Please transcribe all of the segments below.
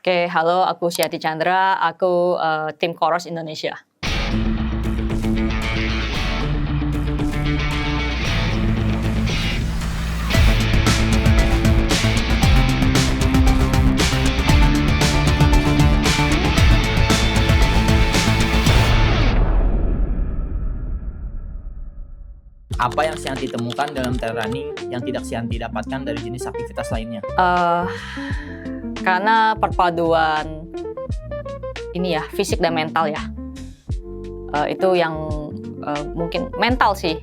Oke, halo, aku Syiati Chandra, aku tim Coros Indonesia. Apa yang Syianti temukan dalam trail running yang tidak Syianti dapatkan dari jenis aktivitas lainnya? Karena perpaduan ini ya, fisik dan mental ya. Itu yang mungkin mental sih.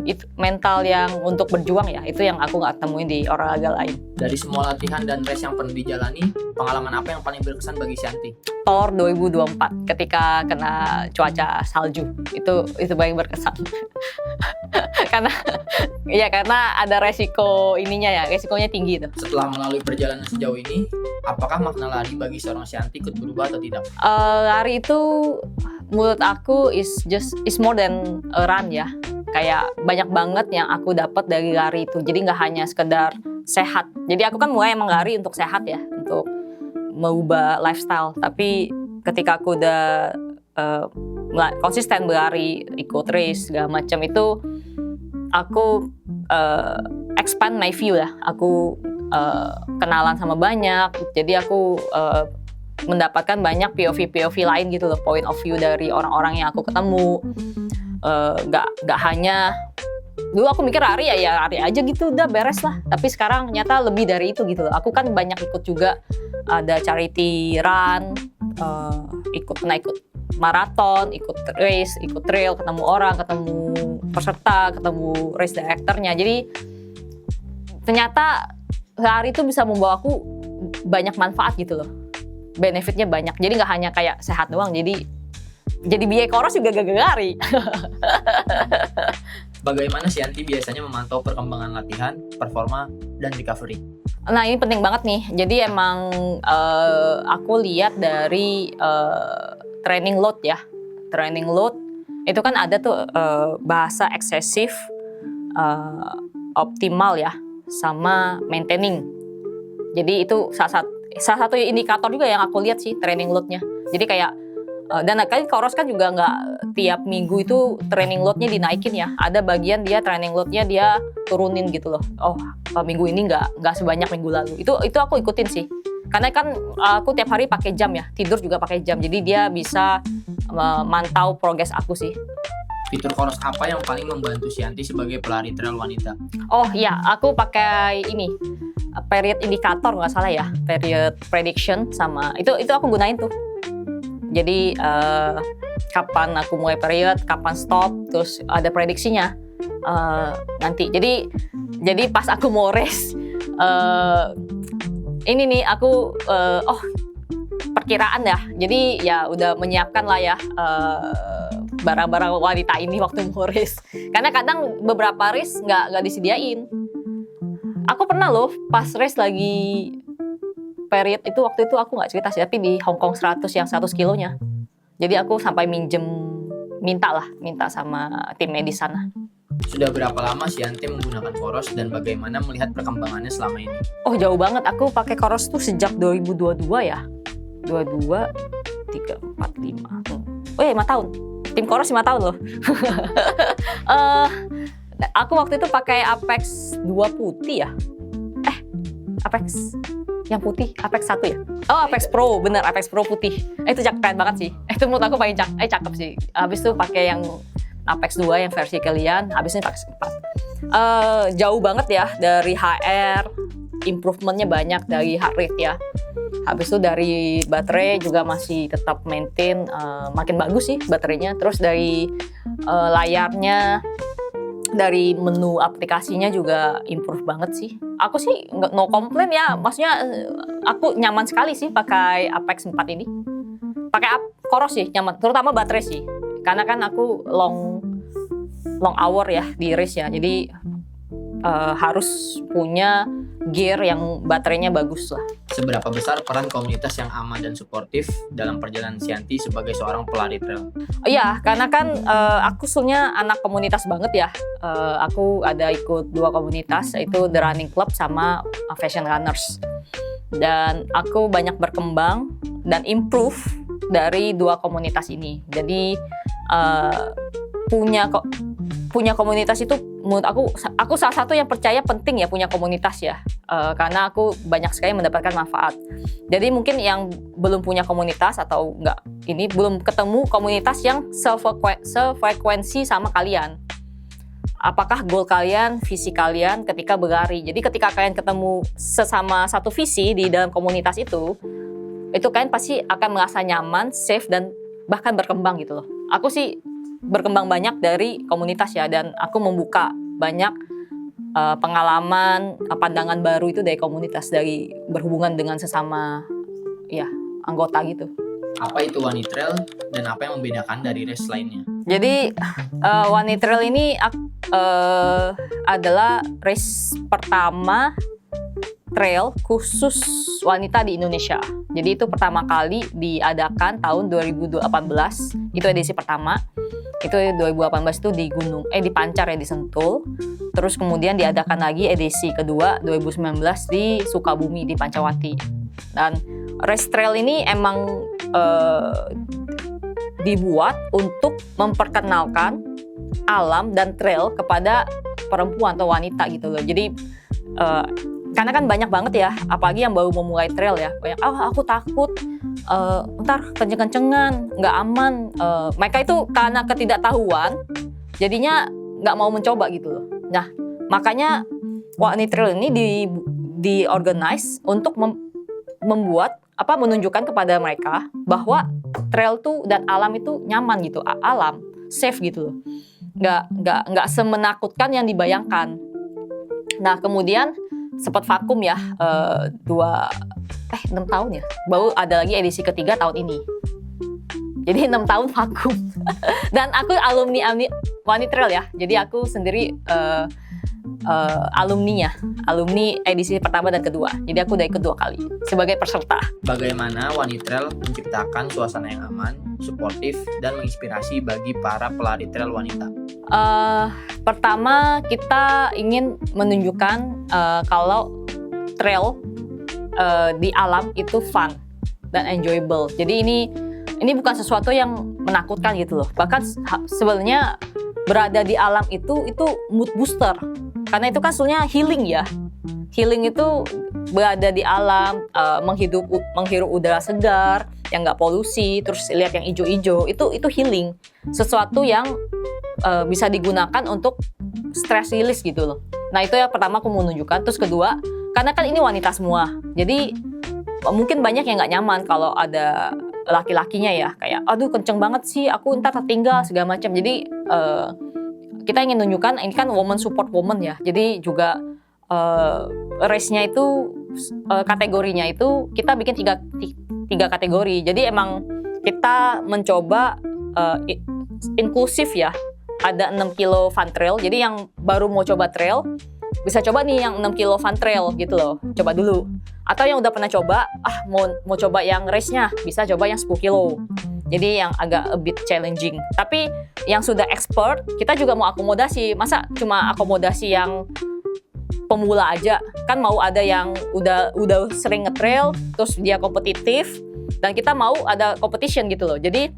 Itu mental yang untuk berjuang ya, itu yang aku nggak temuin di olahraga lain. Dari semua latihan dan race yang pernah dijalani, pengalaman apa yang paling berkesan bagi Syianti? Thor 2024 ketika kena cuaca salju, itu paling berkesan. karena ada resiko resikonya tinggi itu. Setelah melalui perjalanan sejauh ini, apakah makna lari bagi seorang Syianti ikut berubah atau tidak? Lari itu menurut aku is more than a run ya. Kayak banyak banget yang aku dapat dari lari itu. Jadi nggak hanya sekedar sehat. Jadi aku kan mulai emang lari untuk sehat ya, untuk mengubah lifestyle. Tapi ketika aku udah konsisten berlari, ikut race segala macam itu, aku expand my view ya. Aku kenalan sama banyak. Jadi aku mendapatkan banyak POV lain gitu loh, point of view dari orang-orang yang aku ketemu. Gak hanya dulu aku mikir lari ya lari aja gitu udah beres lah, tapi sekarang ternyata lebih dari itu gitu loh. Aku kan banyak ikut juga, ada charity run, ikut maraton, ikut race, ikut trail, ketemu orang, ketemu peserta, ketemu race directornya. Jadi ternyata lari itu bisa membawa aku banyak manfaat gitu loh, benefitnya banyak. Jadi nggak hanya kayak sehat doang, jadi BI Coros juga gak lari. Bagaimana Syianti biasanya memantau perkembangan latihan, performa, dan recovery? Nah ini penting banget nih. Jadi emang aku lihat dari training load ya. Training load itu kan ada tuh bahasa eksesif, optimal ya, sama maintaining. Jadi itu salah satu indikator juga yang aku lihat sih, training load-nya. Jadi kayak dan kan Coros kan juga nggak tiap minggu itu training load-nya dinaikin ya. Ada bagian dia training load-nya dia turunin gitu loh. Oh, minggu ini nggak sebanyak minggu lalu. Itu aku ikutin sih. Karena kan aku tiap hari pakai jam ya, tidur juga pakai jam. Jadi dia bisa memantau progres aku sih. Fitur Coros apa yang paling membantu Syianti sebagai pelari trail wanita? Oh iya, aku pakai ini period indikator nggak salah ya, period prediction sama itu aku gunain tuh. Jadi kapan aku mulai period, kapan stop, terus ada prediksinya nanti. Jadi pas aku mau race, ini nih aku perkiraan ya. Jadi ya udah menyiapkan lah ya barang-barang wanita ini waktu mau race. Karena kadang beberapa race nggak disediain. Aku pernah loh pas race lagi period itu, waktu itu aku nggak cerita sih, tapi di Hong Kong 100 yang 100 kilonya. Jadi aku sampai minta sama tim medis sana. Sudah berapa lama Syianti menggunakan Coros dan bagaimana melihat perkembangannya selama ini? Oh jauh banget, aku pakai Coros tuh sejak 2022 ya. 22, 3, 4, 5. Oh ya 5 tahun. Tim Coros 5 tahun loh. Aku waktu itu pakai Apex 2 putih ya. Apex yang putih, Apex 1 ya? Oh, Apex Pro, bener, Apex Pro putih. Itu keren banget sih. Itu menurut aku paling cakep sih. Habis itu pakai yang Apex 2 yang versi kalian, habis ini Apex 4. Jauh banget ya dari HR, improvementnya banyak dari heart rate ya. Habis itu dari baterai juga masih tetap maintain, makin bagus sih baterainya. Terus dari layarnya, dari menu aplikasinya juga improve banget sih. Aku sih no complain ya, maksudnya aku nyaman sekali sih pakai Apex 4 ini. Pakai Coros sih nyaman, terutama baterai sih. Karena kan aku long hour ya di race ya, jadi harus punya gear yang baterainya bagus lah. Seberapa besar peran komunitas yang aman dan suportif dalam perjalanan Syianti sebagai seorang pelari trail? Iya, karena kan aku sebenarnya anak komunitas banget ya. Aku ada ikut 2 komunitas, yaitu The Running Club sama Fashion Runners. dan aku banyak berkembang dan improve dari dua komunitas ini. Jadi punya komunitas itu menurut aku salah satu yang percaya penting ya punya komunitas ya, karena aku banyak sekali mendapatkan manfaat. Jadi mungkin yang belum punya komunitas atau belum ketemu komunitas yang sefrekuensi sama kalian. Apakah goal kalian, visi kalian ketika berlari. Jadi ketika kalian ketemu sesama satu visi di dalam komunitas itu kalian pasti akan merasa nyaman, safe, dan bahkan berkembang gitu loh. Aku sih berkembang banyak dari komunitas ya, dan aku membuka banyak pengalaman, pandangan baru itu dari komunitas, dari berhubungan dengan sesama ya anggota gitu. Apa itu One Trail dan apa yang membedakan dari race lainnya? Jadi One Trail ini adalah race pertama trail khusus wanita di Indonesia. Jadi itu pertama kali diadakan tahun 2018, itu edisi pertama. Itu 2018 itu di Pancar ya, di Sentul. Terus kemudian diadakan lagi edisi kedua 2019 di Sukabumi, di Pancawati. Dan race trail ini emang dibuat untuk memperkenalkan alam dan trail kepada perempuan atau wanita gitu loh. Jadi karena kan banyak banget ya, apalagi yang baru memulai trail ya, banyak aku takut ntar kenceng-kencengan, nggak aman. Mereka itu karena ketidaktahuan jadinya nggak mau mencoba gitu loh. Nah makanya One Trail ini diorganize untuk menunjukkan kepada mereka bahwa trail tuh dan alam itu nyaman gitu, alam safe gitu loh, nggak semenakutkan yang dibayangkan. Nah kemudian sempat vakum ya 6 tahun ya, baru ada lagi edisi ketiga tahun ini. Jadi 6 tahun vakum. Dan aku alumni One Trail ya, jadi aku sendiri alumni edisi pertama dan kedua. Jadi aku dari kedua kali sebagai peserta. Bagaimana One Trail menciptakan suasana yang aman, suportif, dan menginspirasi bagi para pelari trail wanita? Pertama kita ingin menunjukkan kalau trail di alam itu fun dan enjoyable. Jadi ini bukan sesuatu yang menakutkan gitu loh. Bahkan sebenarnya berada di alam itu mood booster. Karena itu kan sebenarnya healing ya. Healing itu berada di alam, menghirup udara segar yang nggak polusi, terus lihat yang hijau-hijau, itu healing. Sesuatu yang bisa digunakan untuk stress release gitu loh. Nah itu yang pertama aku mau menunjukkan. Terus kedua, karena kan ini wanita semua, jadi mungkin banyak yang nggak nyaman kalau ada laki-lakinya ya, kayak aduh kenceng banget sih, aku ntar tertinggal segala macam. Jadi kita ingin tunjukkan ini kan woman support woman ya, jadi juga race-nya itu kategorinya itu kita bikin tiga kategori. Jadi emang kita mencoba inklusif ya. Ada 6 kilo fun trail, jadi yang baru mau coba trail bisa coba nih yang 6 kilo fun trail gitu loh, coba dulu. Atau yang udah pernah coba, mau coba yang race-nya, bisa coba yang 10 kilo. Jadi yang agak a bit challenging. Tapi yang sudah expert, kita juga mau akomodasi. Masa cuma akomodasi yang pemula aja? Kan mau ada yang udah sering nge-trail, terus dia kompetitif, dan kita mau ada competition gitu loh. Jadi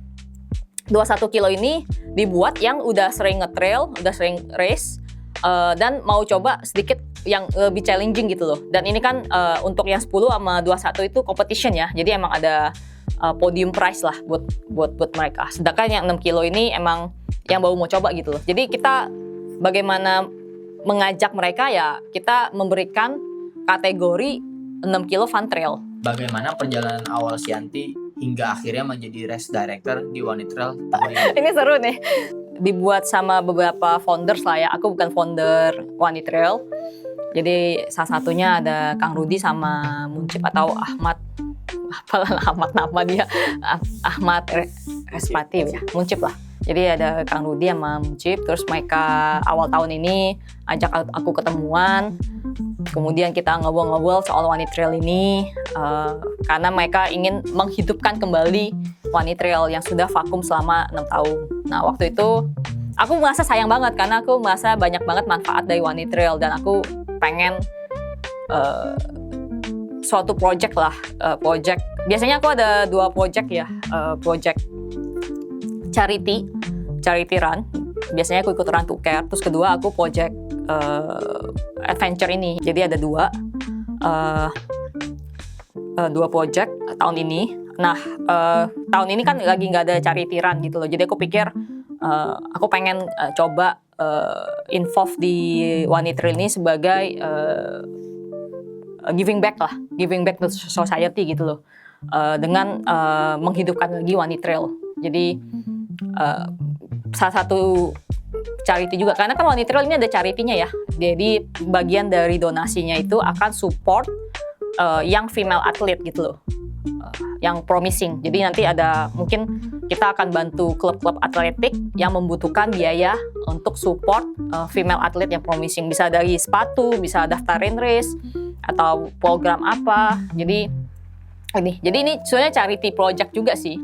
21 kilo ini dibuat yang udah sering nge-trail, udah sering race, dan mau coba sedikit yang lebih challenging gitu loh. Dan ini kan untuk yang 10 sama 21 itu competition ya. Jadi emang ada podium prize lah buat mereka. Sedangkan yang 6 kilo ini emang yang baru mau coba gitu loh. Jadi kita bagaimana mengajak mereka ya, kita memberikan kategori 6 kilo fun trail. Bagaimana perjalanan awal Syanti hingga akhirnya menjadi race director di One Trail tahun ini? Ini seru nih. Dibuat sama beberapa founders lah ya. Aku bukan founder One Trail. Jadi salah satunya ada Kang Rudi sama Muncip atau Ahmad. Apalah Ahmad nama dia. Ahmad Respati ya. Muncip lah. Jadi ada Kang Rudi sama Muncip. Terus mereka awal tahun ini ajak aku ketemuan. Kemudian kita ngobrol-ngobrol soal One Trail ini. Karena mereka ingin menghidupkan kembali One Trail yang sudah vakum selama 6 tahun. Nah waktu itu aku merasa sayang banget karena aku merasa banyak banget manfaat dari One Trail dan aku pengen suatu project lah, project. Biasanya aku ada 2 project ya, project charity run. Biasanya aku ikut Run to Care. Terus kedua aku project adventure ini. Jadi ada 2 project tahun ini. Nah, tahun ini kan lagi nggak ada charity run gitu loh. Jadi aku pikir aku pengen coba involve di One Trail ini sebagai giving back to society gitu loh. Dengan menghidupkan lagi One Trail. Jadi salah satu charity juga, karena kan One Trail ini ada charity-nya ya. Jadi bagian dari donasinya itu akan support young female athlete gitu loh. Yang promising. Jadi nanti ada mungkin kita akan bantu klub-klub atletik yang membutuhkan biaya untuk support female atlet yang promising. Bisa dari sepatu, bisa daftarin race atau program apa. Jadi ini sebenarnya charity project juga sih.